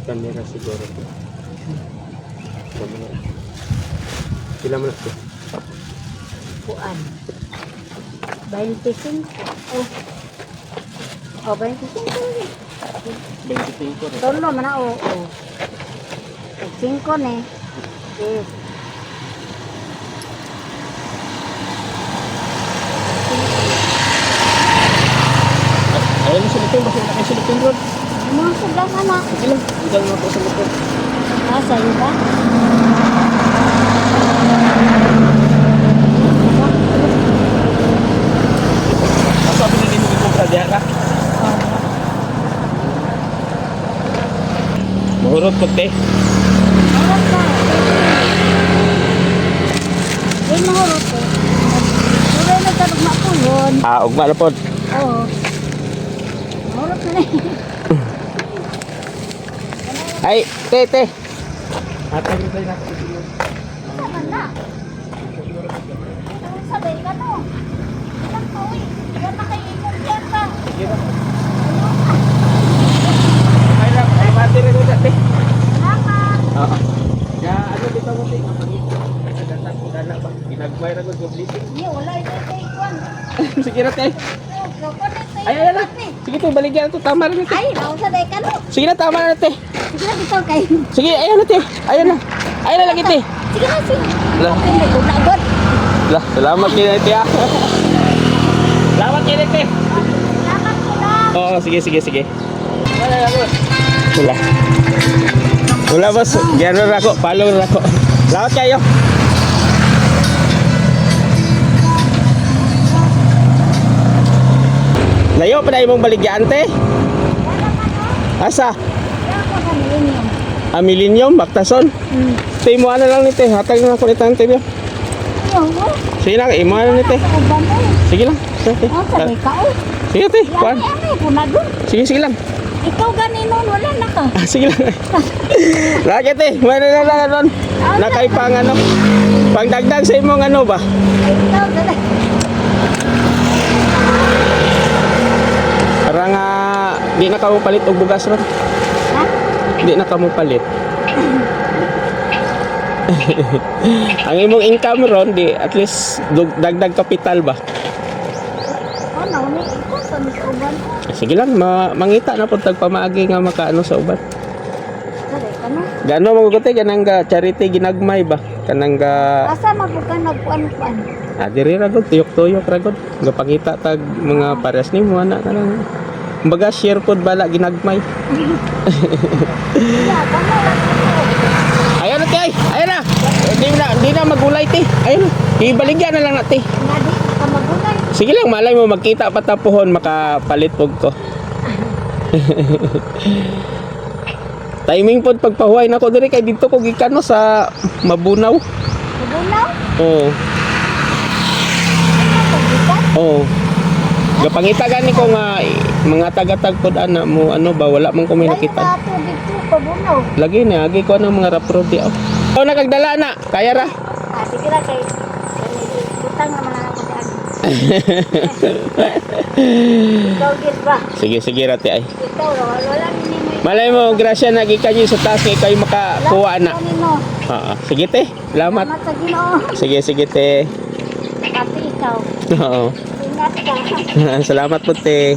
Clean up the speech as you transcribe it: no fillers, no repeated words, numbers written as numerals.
Camera siguro. Pila mo na ito? Kuan. 25. Oh. Oh, 25. 25 rin. Tolo man na, oh. 5 ne. Yes. Ayun na sa likod. Basta na kayo sa likod ron. Mga sulang anak. Sige lang. Ikaw na po sa likod. Ah, sa'yo ba? Sabi na din mo ito sa diya ka. Mahurot ko te. Mahurot ka. Yung mahurot ko. Wala na tarugma po yun. Ugma na po. Oo. Mahurot na eh. Ay, te. Atay rin tayo natin. Sama na. Sabay ka no. Ilang ka uy. Yan na kayo ikong dyan ka. Sige ba? Ay lang, ay mati rin ulit te. Salamat. Oo. Kaya ano dito mo te? Sa datang ko dana ba? Ginagmay ra ko goblitin. Hindi, wala ito ikon. Sige na te. Ay, na. Sige te, baligyan ito. Tama rin te. Ay, nausa day ka no. Sige na, tama na te. Sige na, bitaw kayo. Sige, ayan na te. Ayan na. Ayan na lagi te. Sige na, sige. Lah. Okay, may kunagod. Lah, salamat kayo te ah. Salamat kayo te. Salamat ko na. Oo, sige. Wala. Wala boss. Gano'n ako. Follow na ako. Salamat kayo. Layo pa na imong baligyan te. Asa? Kaya ako sa millennium. Millennium, Baktason. Te mo ano lang ni te. Hatag na ako ni tante biya. Ayaw mo. Sige lang, imo ano ni te. Sa uban mo. Sige lang. Sige, Oh, sabay ka oh. sige te. Kuan. Ano, kunagod. Sige lang. Ikaw ganinon, wala na ka. Sige lang. Lagi te. Mayroon na ron. Nakay pang ano. Pangdagdag sa imong ano ba? Ikaw, dala. Para nga di na kamo palit og bugas ron. Ha? Di na kamo palit. Ang imong income ron di at least dagdag kapital ba? Ano, may ikaw sa uban mo. Sige lang, mangita na pud tag pamaagi nga makaano sa uban. Sabay ka na. Gano magugote kanang ga charity ginagmay ba? Kanang ga Asa mabuka nagkuan-kuan. diri ra gud tuyok-tuyok ra gud. Gapangita tag mga pares nimo ana kanang kumbaga share pod bala ginagmay. Iya, kamo lang ako. Ayan na te ay. Ayan na. Di na magulay te. Ayan na. Ibaligyan na lang na te. Nga di, ka magunay. Sige lang, malay mo magkita pa tapuhon makapalit pog ko. Timing pod pagpahuay nako diri kay dito ko gikan no sa Mabunaw. Magunaw? Oo. Ano, pagbitan? Oo. Gapangita gani ko nga mga taga-tag pod ana mo ano ba wala man ko may Layo nakita. na ito dito, pabunaw. Lagi na agi ko ng mga raprod di. Oh, nakagdala na. Kaya ra. Sige lang kay butang naman ako dyan. Ikaw gid ba? Sige rati ay. Ikaw, wala nini mo. Malay mo grasya na gikanyo sa taas kay kayo makakuha na. Oo. Sige te. Salamat. Salamat sa Ginoo. Sige te. Pati ikaw. Oo. Ingat ka. Salamat po te.